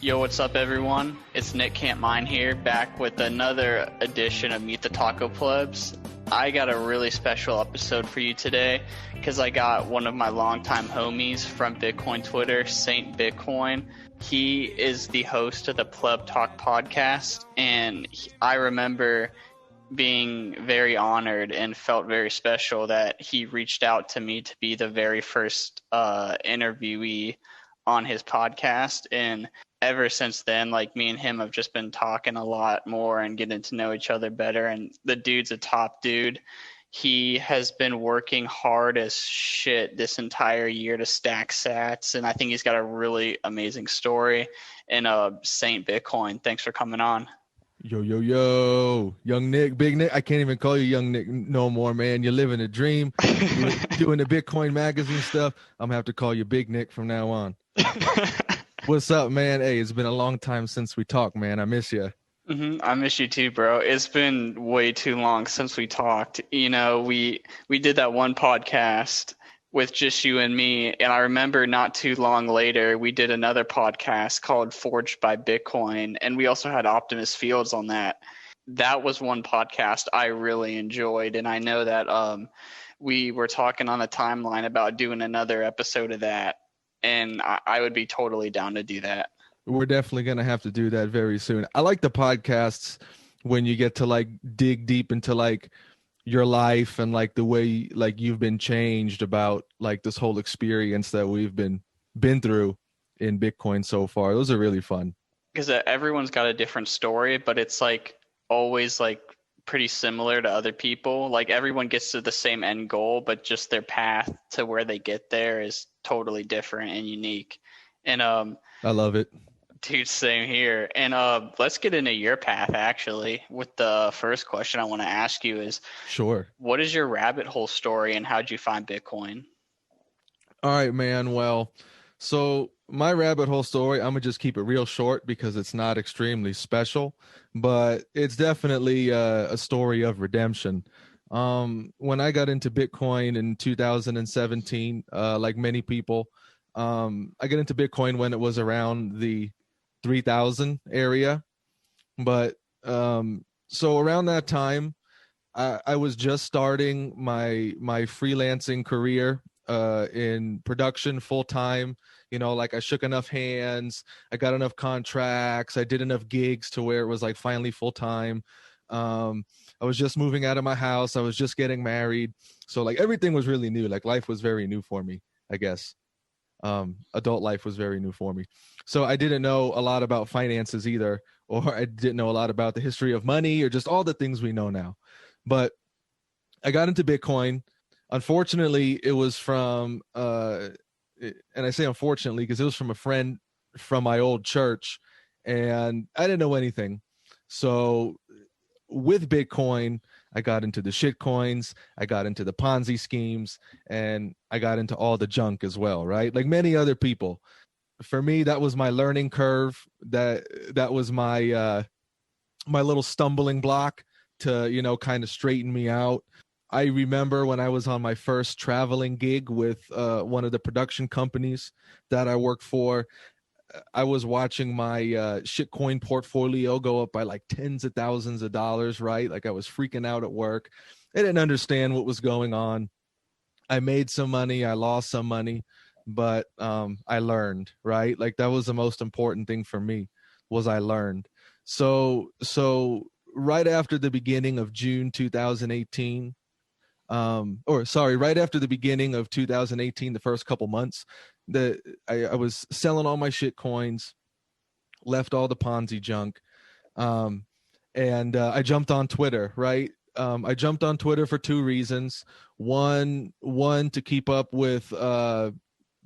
Yo, what's up, everyone? It's Nick Can't Mine here, back with another edition of Meet the Taco Plebs. I got a really special episode for you today because I got one of my longtime homies from Bitcoin Twitter, Saint Bitcoin. He is the host of the Pleb Talk Podcast, and I remember being very honored and felt very special that he reached out to me to be the very first interviewee on his podcast. And ever since then, like, me and him have just been talking a lot more and getting to know each other better. And the dude's a top dude. He has been working hard as shit this entire year to stack sats, and I think he's got a really amazing story. And Saint Bitcoin, thanks for coming on. Yo, young Nick, big Nick. I can't even call you young Nick no more, man. You're living a dream. You're doing the Bitcoin magazine stuff. I'm gonna have to call you Big Nick from now on. What's up, man? Hey, it's been a long time since we talked, man. I miss you. I miss you too, bro. It's been way too long since we talked. You know, we did that one podcast with just you and me, and I remember not too long later we did another podcast called Forged by Bitcoin, and we also had Optimus Fields on that. That was one podcast I really enjoyed, and I know that we were talking on the timeline about doing another episode of that, and I would be totally down to do that. We're definitely going to have to do that very soon. I like the podcasts when you get to like dig deep into like your life and like the way like you've been changed about like this whole experience that we've been through in Bitcoin so far. Those are really fun. Because everyone's got a different story, but it's like always like pretty similar to other people. Like everyone gets to the same end goal, but just their path to where they get there is totally different and unique. And I love it. Dude, same here. And let's get into your path, actually, with the first question I want to ask you is, sure, what is your rabbit hole story and how'd you find Bitcoin? All right, man. Well, so my rabbit hole story, I'm going to just keep it real short because it's not extremely special, but it's definitely a story of redemption. When I got into Bitcoin in 2017, like many people, I got into Bitcoin when it was around the 3,000 area. But so around that time, I was just starting my freelancing career in production full time. You know, like I shook enough hands, I got enough contracts, I did enough gigs to where it was like finally full time. I was just moving out of my house. I was just getting married. So like everything was really new. Like life was very new for me, I guess. Adult life was very new for me. So I didn't know a lot about finances either, or I didn't know a lot about the history of money or just all the things we know now. But I got into Bitcoin. Unfortunately, it was from, and I say unfortunately because it was from a friend from my old church, and I didn't know anything. So with Bitcoin, I got into the shit coins, I got into the Ponzi schemes, and I got into all the junk as well, right? Like many other people. For me, that was my learning curve. That was my my little stumbling block to, you know, kind of straighten me out. I remember when I was on my first traveling gig with one of the production companies that I worked for, I was watching my shitcoin portfolio go up by like tens of thousands of dollars, right? Like I was freaking out at work. I didn't understand what was going on. I made some money, I lost some money, but I learned, right? Like that was the most important thing for me, was I learned. So right after the beginning of June 2018, right after the beginning of 2018, the first couple months, I was selling all my shit coins, left all the Ponzi junk, and I jumped on Twitter, right? I jumped on Twitter for two reasons. One to keep up with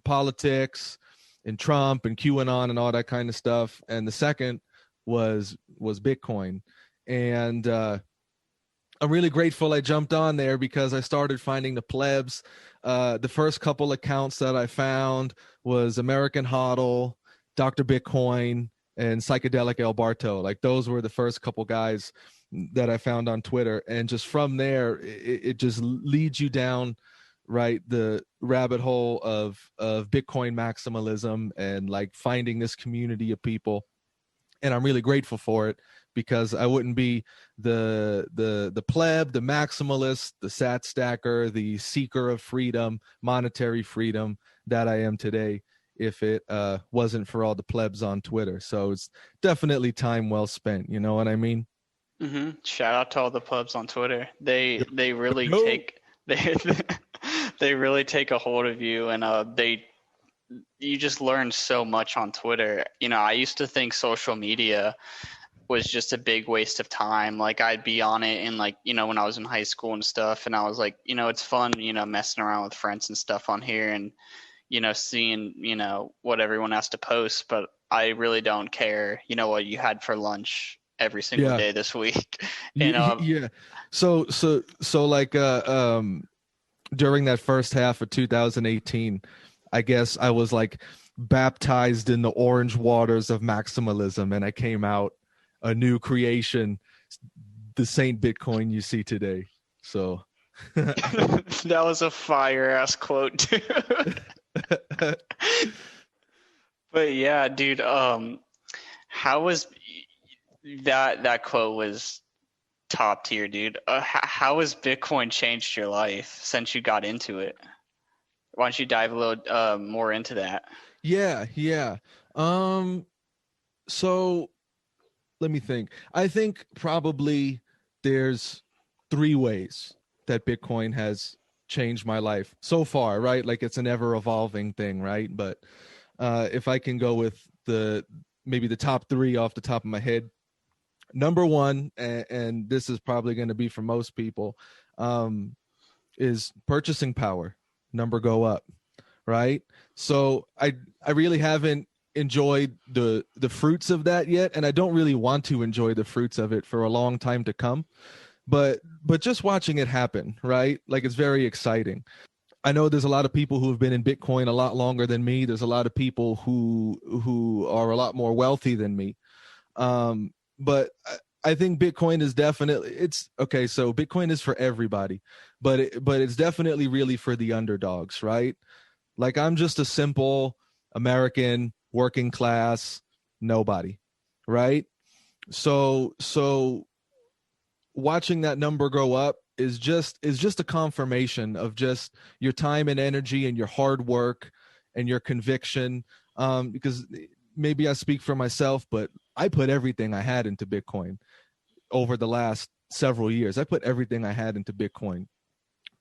politics and Trump and QAnon and all that kind of stuff, and the second was Bitcoin. And I'm really grateful I jumped on there because I started finding the plebs. The first couple accounts that I found was American Hodl, Dr. Bitcoin, and Psychedelic El Barto. Like those were the first couple guys that I found on Twitter. And just from there, it just leads you down right, the rabbit hole of Bitcoin maximalism and like finding this community of people. And I'm really grateful for it, because I wouldn't be the pleb, the maximalist, the sat stacker, the seeker of freedom, monetary freedom that I am today if it wasn't for all the plebs on Twitter. So it's definitely time well spent. You know what I mean? Shout out to all the plebs on Twitter. They really Yo. take they really take a hold of you, and you just learn so much on Twitter. You know, I used to think social media was just a big waste of time. Like, I'd be on it and, like, you know, when I was in high school and stuff, and I was like, you know, it's fun, you know, messing around with friends and stuff on here and, you know, seeing, you know, what everyone has to post. But I really don't care, you know, what you had for lunch every single day this week. And yeah. So like during that first half of 2018, I guess I was like baptized in the orange waters of maximalism, and I came out a new creation, the Saint Bitcoin you see today. So that was a fire ass quote, dude. But yeah, dude, how was that quote was top tier, dude. How has Bitcoin changed your life since you got into it? Why don't you dive a little more into that? Yeah. So let me think. I think probably there's 3 ways that Bitcoin has changed my life so far, right? Like, it's an ever evolving thing, right? But if I can go with maybe the top 3 off the top of my head. Number 1, and this is probably going to be for most people, is purchasing power. Number go up, right? So I really haven't enjoyed the fruits of that yet, and I don't really want to enjoy the fruits of it for a long time to come. But just watching it happen, right? Like, it's very exciting. I know there's a lot of people who have been in Bitcoin a lot longer than me. There's a lot of people who are a lot more wealthy than me. But I think Bitcoin is definitely, so Bitcoin is for everybody, but it's definitely really for the underdogs, right? Like, I'm just a simple American working class nobody, right? So watching that number go up is just a confirmation of just your time and energy and your hard work and your conviction. Because maybe I speak for myself, but I put everything I had into Bitcoin over the last several years. I put everything I had into Bitcoin.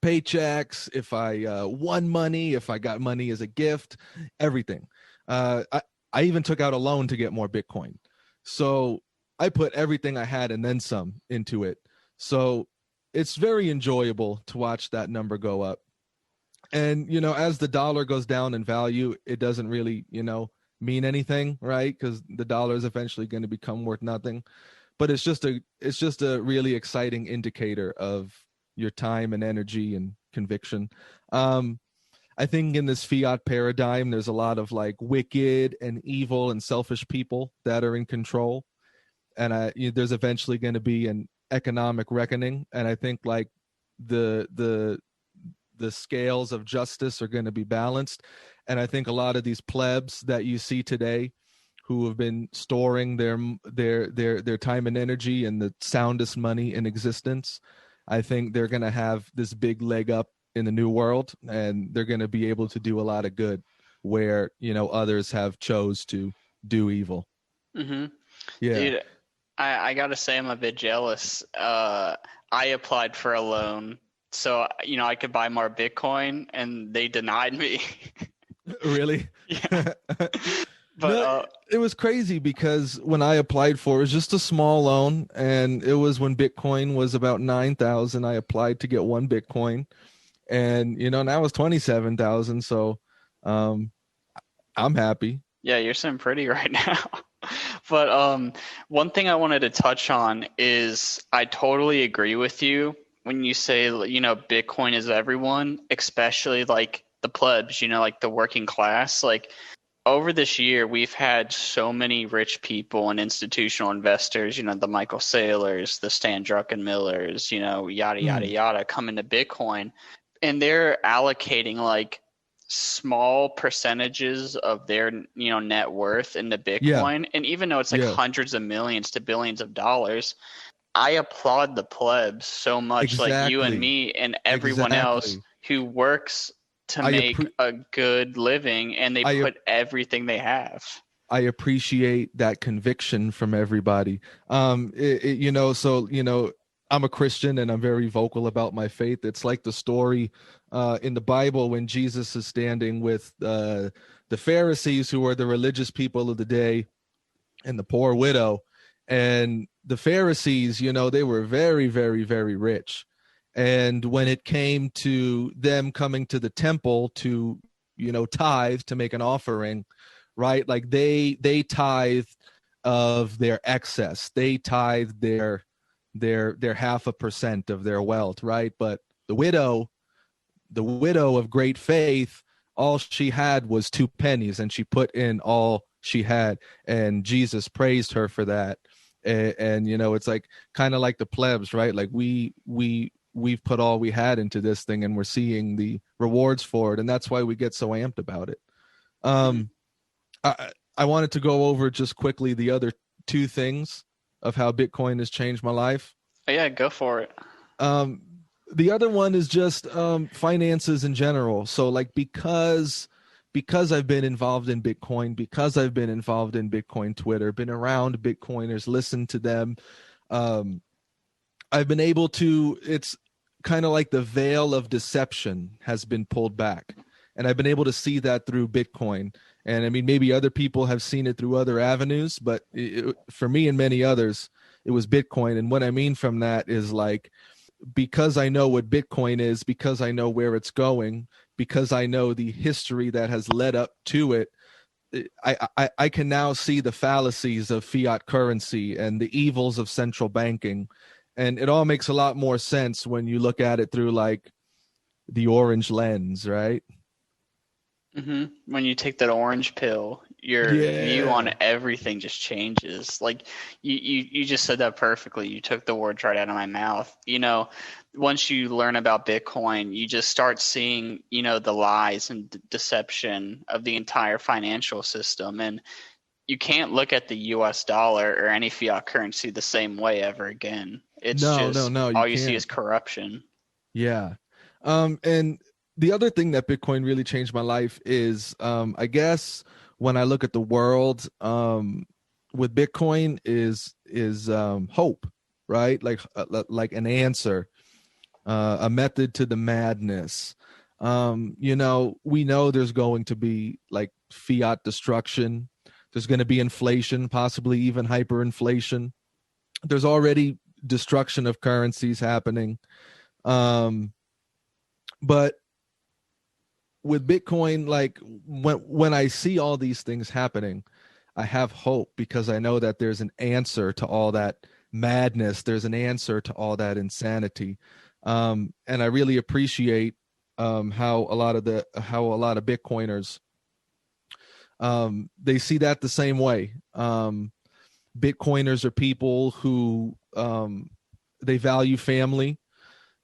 Paychecks, if I won money, if I got money as a gift, everything. I even took out a loan to get more Bitcoin. So I put everything I had and then some into it. So it's very enjoyable to watch that number go up. And, you know, as the dollar goes down in value, it doesn't really, you know, mean anything, right? Because the dollar is eventually going to become worth nothing. But it's just a really exciting indicator of your time and energy and conviction. I think in this fiat paradigm, there's a lot of like wicked and evil and selfish people that are in control. And there's eventually going to be an economic reckoning. And I think like the scales of justice are going to be balanced. And I think a lot of these plebs that you see today who have been storing their time and energy and the soundest money in existence, I think they're going to have this big leg up in the new world, and they're going to be able to do a lot of good where, you know, others have chose to do evil. Mm-hmm. Yeah. Dude, I got to say I'm a bit jealous. I applied for a loan so, you know, I could buy more Bitcoin, and they denied me. Really? Yeah. But no, it was crazy because when I applied for it, was just a small loan, and it was when Bitcoin was about 9,000. I applied to get 1 Bitcoin, and, you know, now it's 27,000. So I'm happy. Yeah, you're sitting pretty right now. But one thing I wanted to touch on is I totally agree with you when you say, you know, Bitcoin is everyone, especially like the plebs, you know, like the working class. Like, over this year, we've had so many rich people and institutional investors, you know, the Michael Saylors, the Stan Druckenmillers, you know, yada, yada, yada, come into Bitcoin. and they're allocating like small percentages of their net worth into Yeah. Bitcoin. And even though it's like Yeah. hundreds of millions to billions of dollars, I applaud the plebs so much, like you and Exactly. me and everyone else Exactly. who works to I make appre- a good living, and they I put everything they have. I appreciate that conviction from everybody. I'm a Christian and I'm very vocal about my faith. It's like the story in the Bible when Jesus is standing with the Pharisees, who are the religious people of the day, and the poor widow. And the Pharisees, they were very, very, very rich. And when it came to them coming to the temple to, tithe, to make an offering, right? Like they tithed of their excess. They tithed their 0.5% of their wealth, right? But the widow of great faith, all she had was 2 pennies, and she put in all she had, and Jesus praised her for that. And it's like kind of like the plebs, right? Like we've put all we had into this thing, and we're seeing the rewards for it, and that's why we get so amped about it. I wanted to go over just quickly the other 2 things of how Bitcoin has changed my life. Oh, yeah, go for it. Um, the other one is just finances in general. So like because I've been involved in Bitcoin, because I've been involved in Bitcoin Twitter, been around Bitcoiners, listened to them, I've been able to, it's kind of like the veil of deception has been pulled back. And I've been able to see that through Bitcoin. And I mean, maybe other people have seen it through other avenues, but for me and many others, it was Bitcoin. And what I mean from that is like, because I know what Bitcoin is, because I know where it's going, because I know the history that has led up to it, I can now see the fallacies of fiat currency and the evils of central banking. And it all makes a lot more sense when you look at it through like the orange lens, right? When you take that orange pill, your view on Yeah. everything just changes. Like you just said that perfectly. You took the words right out of my mouth. Once you learn about Bitcoin, you just start seeing, the lies and deception of the entire financial system. And you can't look at the US dollar or any fiat currency the same way ever again. It's No, no, just no, you all you see is can't. corruption. Yeah. And the other thing that Bitcoin really changed my life is, I guess when I look at the world, with Bitcoin is hope, right? Like an answer, a method to the madness. We know there's going to be like fiat destruction. There's going to be inflation, possibly even hyperinflation. There's already destruction of currencies happening. But with Bitcoin, like when I see all these things happening, I have hope because I know that there's an answer to all that madness. There's an answer to all that insanity. And I really appreciate how a lot of Bitcoiners, they see that the same way. Bitcoiners are people who, they value family,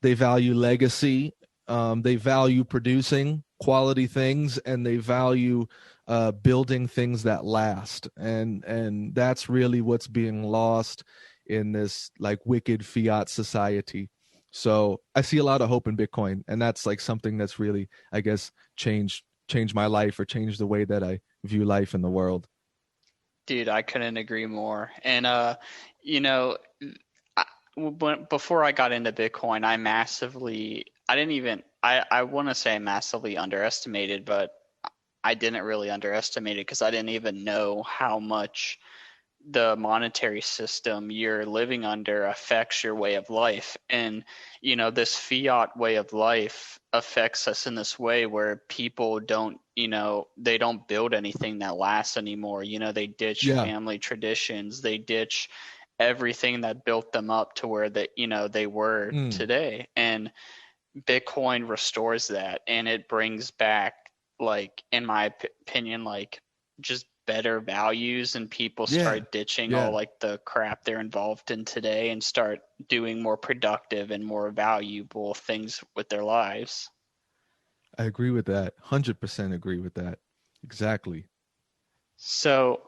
they value legacy, they value producing quality things, and they value building things that last. And that's really what's being lost in this like wicked fiat society. So I see a lot of hope in Bitcoin, and that's like something that's really, I guess, changed my life, or changed the way that I view life in the world. Dude, I couldn't agree more. And you know, before I got into Bitcoin, I didn't even, I want to say I massively underestimated, but I didn't really underestimate it because I didn't even know how much the monetary system you're living under affects your way of life. And, this fiat way of life affects us in this way where people don't, they don't build anything that lasts anymore. They ditch Yeah. family traditions, they ditch everything that built them up to where they were Mm. today. And Bitcoin restores that, and it brings back, like, in my opinion, like just better values, and people Yeah. start ditching all Yeah. like the crap they're involved in today and start doing more productive and more valuable things with their lives. I agree with that. 100% agree with that. Exactly. So,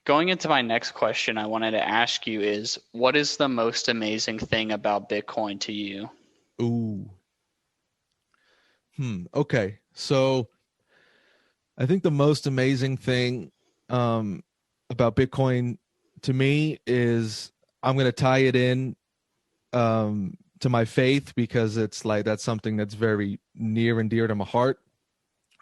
going into my next question, I wanted to ask you is what is the most amazing thing about Bitcoin to you? Ooh. Okay. So I think the most amazing thing about Bitcoin to me is I'm going to tie it in to my faith because it's like that's something that's very near and dear to my heart.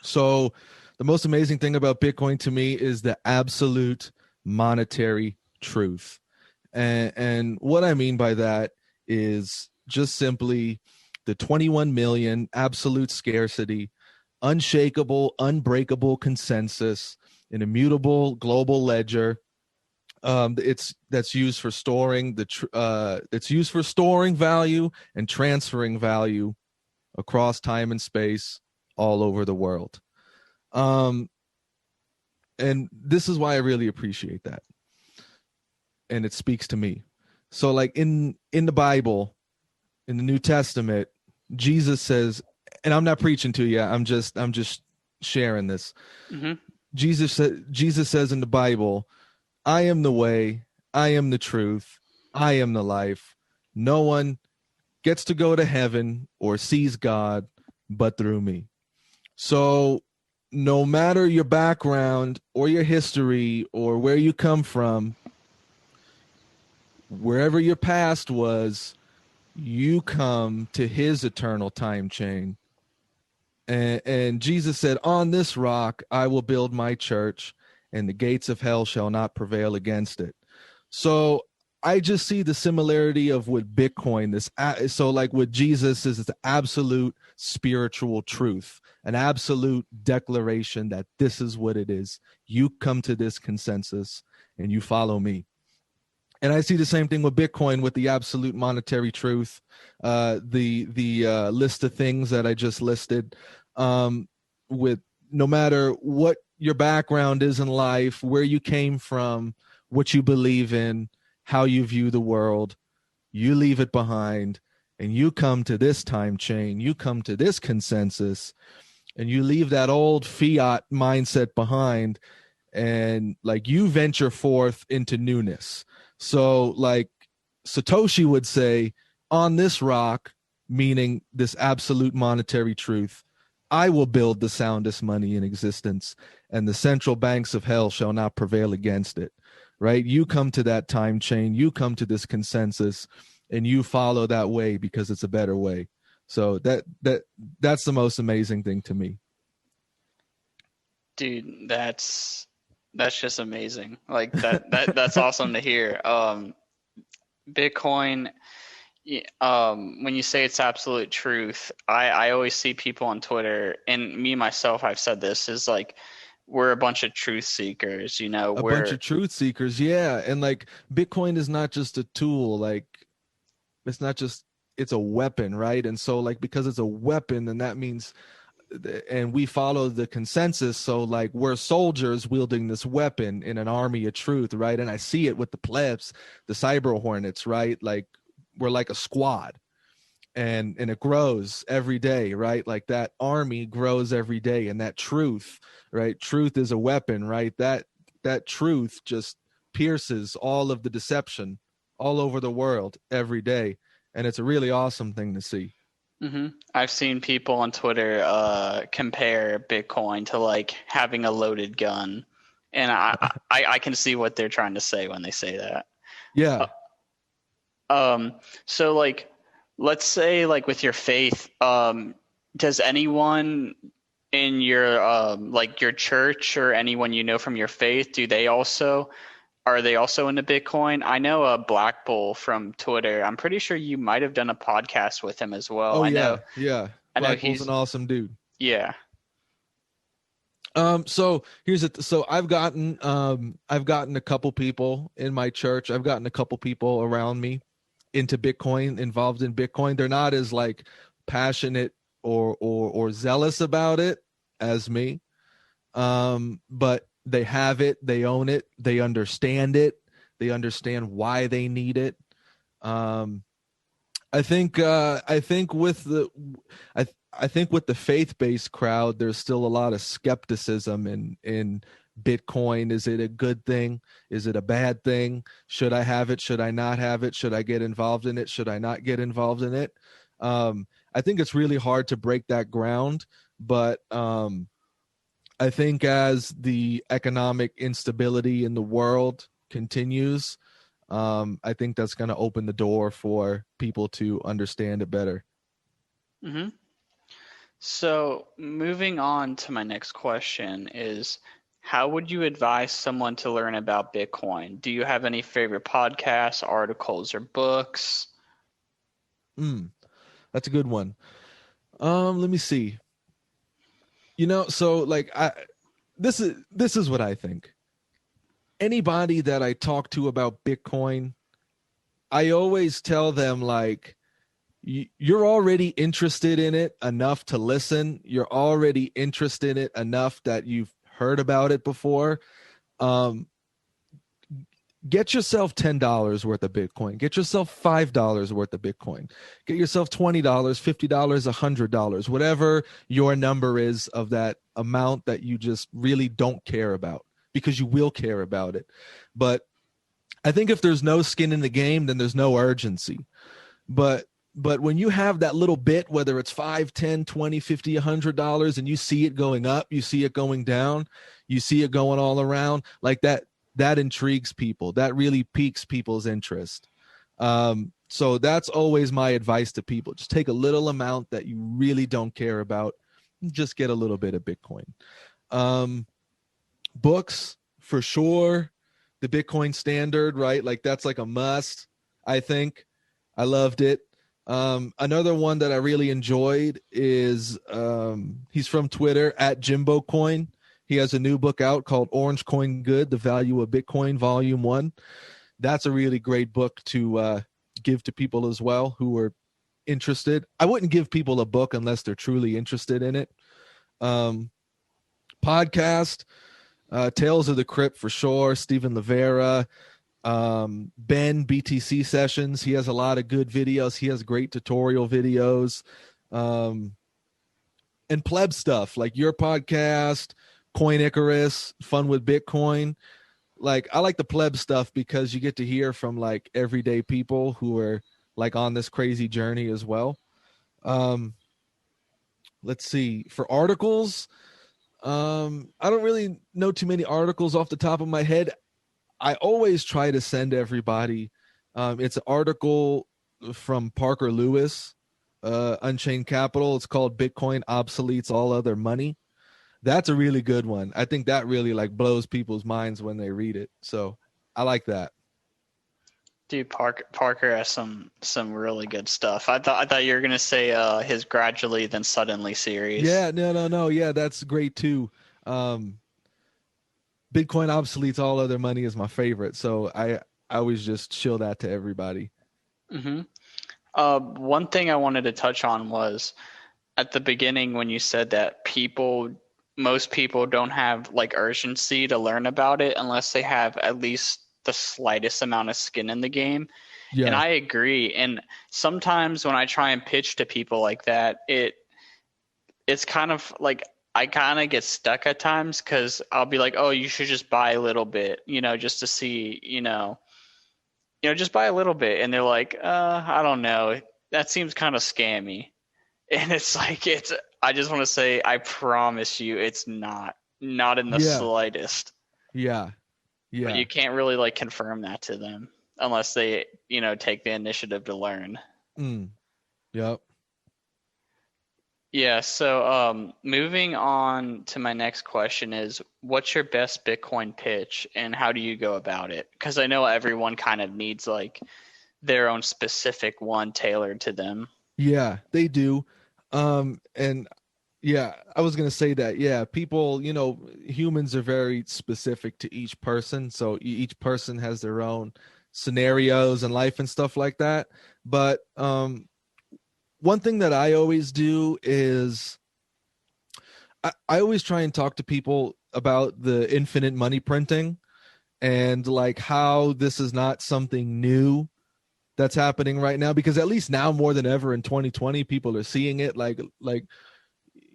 So the most amazing thing about Bitcoin to me is the absolute monetary truth. And what I mean by that is just simply the 21 million absolute scarcity, unshakable, unbreakable consensus, an immutable global ledger. That's used for storing it's used for storing value and transferring value across time and space all over the world. And this is why I really appreciate that, and it speaks to me. So, like in the Bible, in the New Testament, Jesus says, and I'm not preaching to you. I'm just sharing this. Mm-hmm. Jesus says in the Bible, I am the way, I am the truth, I am the life. No one gets to go to heaven or sees God but through me. So no matter your background or your history or where you come from, wherever your past was, you come to his eternal time chain. And Jesus said, on this rock I will build my church, and the gates of hell shall not prevail against it. So I just see the similarity of with Bitcoin. So like with Jesus is the absolute spiritual truth, an absolute declaration that this is what it is. You come to this consensus and you follow me. And I see the same thing with Bitcoin, with the absolute monetary truth, the list of things that I just listed. With no matter what your background is in life, where you came from, what you believe in, how you view the world, you leave it behind, and you come to this time chain. You come to this consensus, and you leave that old fiat mindset behind, and like you venture forth into newness. So like Satoshi would say, on this rock, meaning this absolute monetary truth, I will build the soundest money in existence, and the central banks of hell shall not prevail against it. Right? You come to that time chain, you come to this consensus, and you follow that way because it's a better way. So that's the most amazing thing to me. Dude, that's just amazing. Like that's awesome to hear. Bitcoin, when you say it's absolute truth, I always see people on Twitter, and me myself, I've said this, is like we're a bunch of truth seekers, A bunch of truth seekers, yeah. And like Bitcoin is not just a tool, like it's not just, it's a weapon, right? And so like because it's a weapon, then that means, and we follow the consensus, so like we're soldiers wielding this weapon in an army of truth, right? And I see it with the plebs, the cyber hornets, right? Like we're like a squad, and it grows every day, right? Like that army grows every day, and that truth, right? Truth is a weapon, right? That truth just pierces all of the deception all over the world every day, and it's a really awesome thing to see. Mm-hmm. I've seen people on Twitter compare Bitcoin to like having a loaded gun, and I can see what they're trying to say when they say that. Yeah. So like, let's say like with your faith, does anyone in your like your church or anyone you know from your faith, are they also into Bitcoin? I know a Black Bull from Twitter. I'm pretty sure you might have done a podcast with him as well. Oh yeah. I know Black Bull's he's an awesome dude. yeah. So here's it. So I've gotten a couple people in my church. I've gotten a couple people around me into Bitcoin, involved in Bitcoin. They're not as like passionate or zealous about it as me. But they have it, they own it, they understand it, they understand why they need it. I think with the I think with the faith-based crowd, there's still a lot of skepticism in Bitcoin. Is it a good thing? Is it a bad thing? Should I have it? Should I not have it? Should I get involved in it? Should I not get involved in it? I think it's really hard to break that ground, but I think as the economic instability in the world continues, I think that's going to open the door for people to understand it better. Mm-hmm. So moving on to my next question is, how would you advise someone to learn about Bitcoin? Do you have any favorite podcasts, articles, or books? That's a good one. Let me see. So like this is what I think. Anybody that I talk to about Bitcoin, I always tell them, like, you're already interested in it enough to listen. You're already interested in it enough that you've heard about it before. Get yourself $10 worth of Bitcoin. Get yourself $5 worth of Bitcoin. Get yourself $20, $50, $100, whatever your number is of that amount that you just really don't care about, because you will care about it. But I think if there's no skin in the game, then there's no urgency. But when you have that little bit, whether it's $5, $10, $20, $50, $100, and you see it going up, you see it going down, you see it going all around, like that intrigues people. That really piques people's interest. So that's always my advice to people. Just take a little amount that you really don't care about. Just get a little bit of Bitcoin. Books, for sure. The Bitcoin Standard, right? Like, that's like a must, I think. I loved it. Another one that I really enjoyed is he's from Twitter, @JimboCoin. He has a new book out called Orange Coin Good, The Value of Bitcoin, Volume 1. That's a really great book to give to people as well who are interested. I wouldn't give people a book unless they're truly interested in it. Podcast, Tales of the Crypt, for sure. Stephen Livera, Ben, BTC Sessions. He has a lot of good videos. He has great tutorial videos. And pleb stuff like your podcast, Coin Icarus, Fun with Bitcoin. Like, I like the pleb stuff because you get to hear from like everyday people who are like on this crazy journey as well. Let's see, for articles, I don't really know too many articles off the top of my head. I always try to send everybody. It's an article from Parker Lewis, Unchained Capital. It's called Bitcoin Obsoletes All Other Money. That's a really good one. I think that really like blows people's minds when they read it. So I like that. Dude, Parker has some really good stuff. I thought you were gonna say his Gradually Then Suddenly series. Yeah, no. Yeah, that's great too. Bitcoin Obsoletes All Other Money is my favorite. So I always just show that to everybody. Mm-hmm. One thing I wanted to touch on was at the beginning when you said that most people don't have like urgency to learn about it unless they have at least the slightest amount of skin in the game. Yeah. And I agree. And sometimes when I try and pitch to people like that, it's kind of like I kind of get stuck at times because I'll be like, oh, you should just buy a little bit, just to see, just buy a little bit. And they're like, I don't know. That seems kind of scammy. And it's like, I just want to say, I promise you, it's not in the slightest. Yeah. Yeah. But you can't really like confirm that to them unless they, take the initiative to learn. Yep. Yeah. So, moving on to my next question is, what's your best Bitcoin pitch and how do you go about it? Because I know everyone kind of needs like their own specific one tailored to them. Yeah, they do. And yeah, I was going to say that, yeah, people, humans are very specific to each person. So each person has their own scenarios in life and stuff like that. But one thing that I always do is I always try and talk to people about the infinite money printing and like how this is not something new that's happening right now, because at least now more than ever in 2020, people are seeing it. Like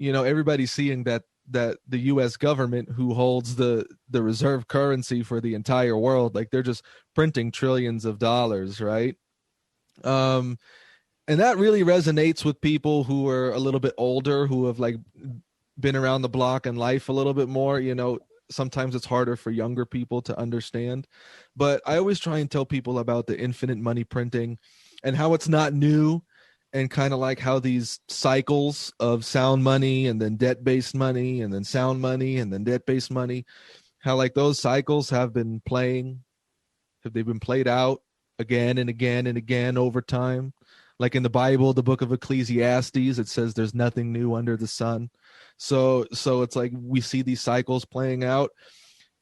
everybody's seeing that the US government, who holds the reserve currency for the entire world, like they're just printing trillions of dollars, right? And that really resonates with people who are a little bit older, who have like been around the block in life a little bit more. Sometimes it's harder for younger people to understand, but I always try and tell people about the infinite money printing and how it's not new, and kind of like how these cycles of sound money and then debt-based money and then sound money and then debt-based money, how like those cycles have been played out again and again and again over time. Like in the Bible, the book of Ecclesiastes, it says there's nothing new under the sun. So it's like we see these cycles playing out.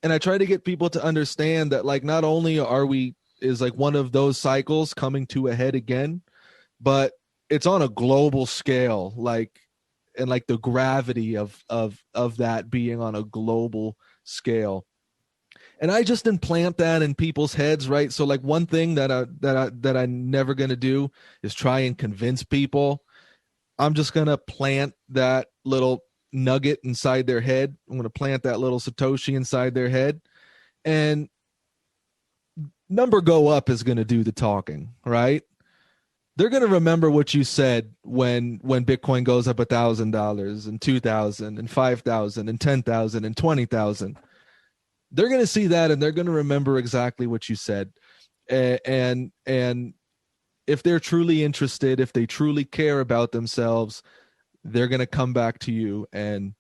And I try to get people to understand that, like, not only is like one of those cycles coming to a head again, but it's on a global scale, like, and like the gravity of that being on a global scale. And I just implant that in people's heads, right? So like one thing that I'm never going to do is try and convince people. I'm just going to plant that little nugget inside their head. I'm going to plant that little Satoshi inside their head, and number go up is going to do the talking, right? They're going to remember what you said when Bitcoin goes up $1,000 and $2,000 and $5,000 and $10,000 and $20,000. They're going to see that, and they're going to remember exactly what you said. And if they're truly interested, if they truly care about themselves, they're going to come back to you and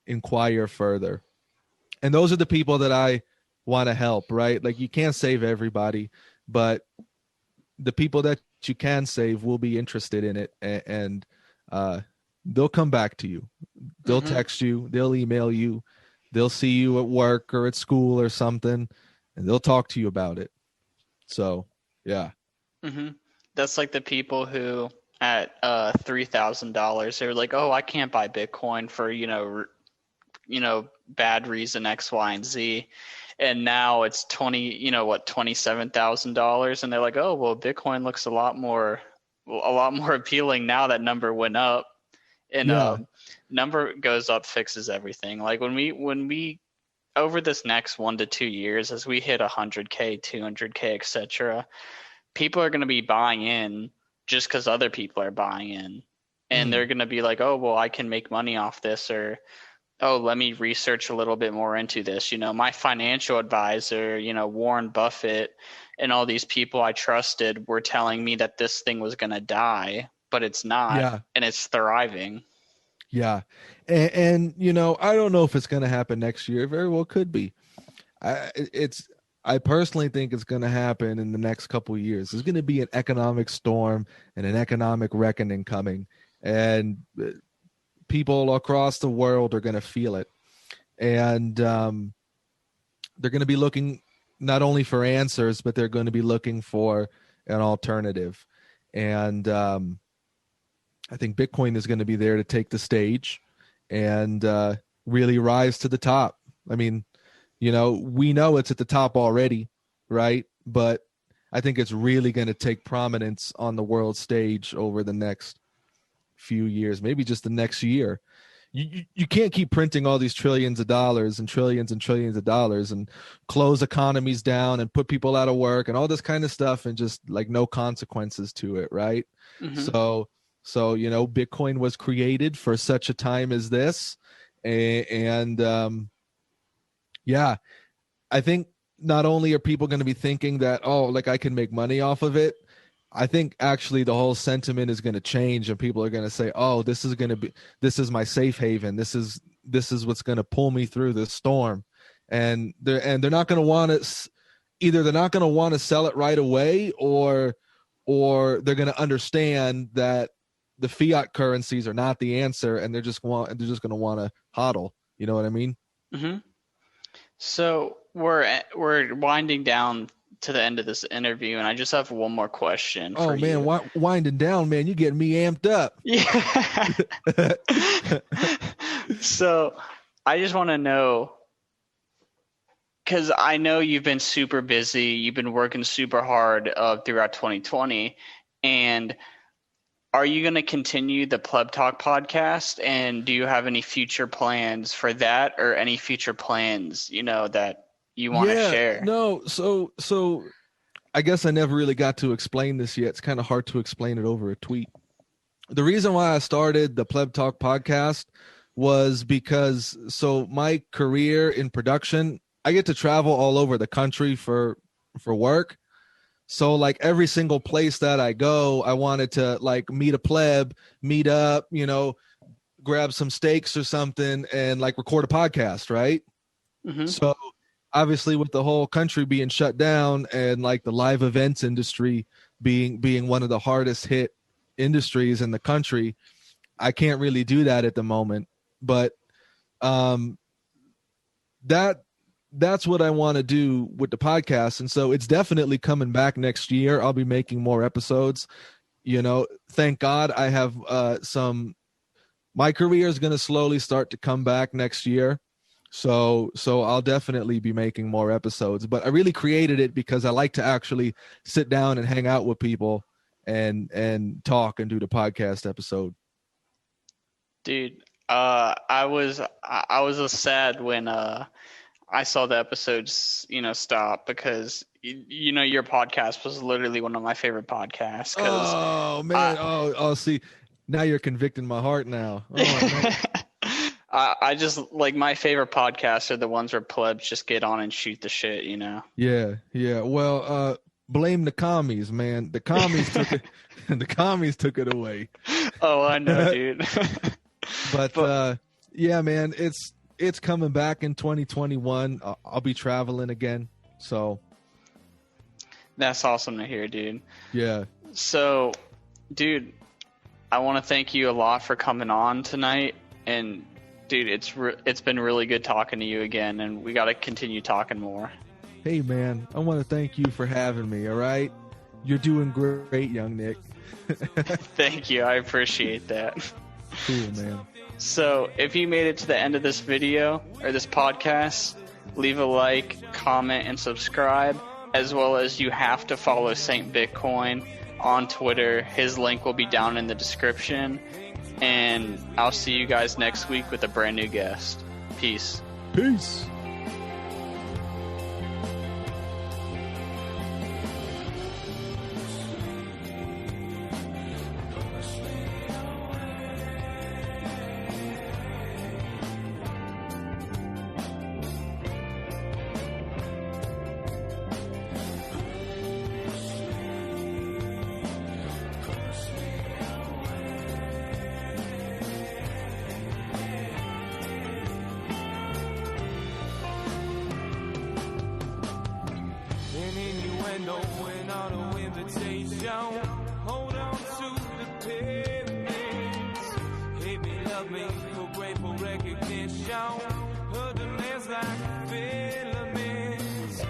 inquire further. And those are the people that I want to help, right? Like, you can't save everybody, but the people that you can save will be interested in it, and they'll come back to you. They'll text you, they'll email you, they'll see you at work or at school or something, and they'll talk to you about it. So, yeah. That's like the people who at $3,000, they're like, oh, I can't buy Bitcoin for, bad reason X, Y, and Z. And now it's $27,000, and they're like, oh, well, Bitcoin looks a lot more appealing now that number went up. And number goes up fixes everything. Like when we over this next 1 to 2 years, as we hit 100K, 200K, etc., people are going to be buying in just because other people are buying in, and they're going to be like, oh, well, I can make money off this, or oh, let me research a little bit more into this. My financial advisor, Warren Buffett, and all these people I trusted were telling me that this thing was going to die, but it's not, and it's thriving. Yeah. And I don't know if it's going to happen next year. It very well could be. I personally think it's going to happen in the next couple of years. There's going to be an economic storm and an economic reckoning coming, and people across the world are going to feel it. And they're going to be looking not only for answers, but they're going to be looking for an alternative. And I think Bitcoin is going to be there to take the stage and really rise to the top. I mean, we know it's at the top already, right? But I think it's really going to take prominence on the world stage over the next few years, maybe just the next year. You can't keep printing all these trillions of dollars and trillions of dollars and close economies down and put people out of work and all this kind of stuff and just like no consequences to it, right? So Bitcoin was created for such a time as this, and I think not only are people going to be thinking that, oh, like I can make money off of it, I think actually the whole sentiment is going to change, and people are going to say, oh, this is my safe haven. This is what's going to pull me through this storm. And they're not going to want to, either they're not going to want to sell it right away, or they're going to understand that the fiat currencies are not the answer, and they're just going to want to hodl. You know what I mean? So we're winding down to the end of this interview, and I just have one more question for you. Oh man, winding down, man, you're getting me amped up. Yeah. So I just want to know, because I know you've been super busy. You've been working super hard throughout 2020. And are you going to continue the Pleb Talk podcast? And do you have any future plans for that, or any future plans, that you want to share? No, so I guess I never really got to explain this yet. It's kind of hard to explain it over a tweet. The reason why I started the Pleb Talk podcast was because my career in production, I get to travel all over the country for work. So like every single place that I go, I wanted to like meet a pleb, meet up, grab some steaks or something and like record a podcast, right? Mm-hmm. So obviously with the whole country being shut down and like the live events industry being one of the hardest hit industries in the country, I can't really do that at the moment. But that's what I want to do with the podcast. And so it's definitely coming back next year. I'll be making more episodes. Thank God I have my career is going to slowly start to come back next year. So I'll definitely be making more episodes, but I really created it because I like to actually sit down and hang out with people and talk and do the podcast episode. Dude, I was sad when I saw the episodes, stop, because your podcast was literally one of my favorite podcasts. Oh man! See, now you're convicting my heart now. Oh, I just like, my favorite podcasts are the ones where plebs just get on and shoot the shit. Yeah. Well, blame the commies, man. The commies took it. The commies took it away. Oh, I know, dude. But yeah, man, it's coming back in 2021. I'll be traveling again. So that's awesome to hear, dude. Yeah. So, dude, I want to thank you a lot for coming on tonight. And, dude, it's been really good talking to you again, and we got to continue talking more. Hey, man, I want to thank you for having me, all right? You're doing great, young Nick. Thank you. I appreciate that. Cool, man. So if you made it to the end of this video or this podcast, leave a like, comment, and subscribe, as well as you have to follow Saint Bitcoin on Twitter. His link will be down in the description. And I'll see you guys next week with a brand new guest. Peace. Peace. Knowing auto invitation, hold on to the pavements. Hate me, love me, for grateful recognition. Heard the lands like filaments.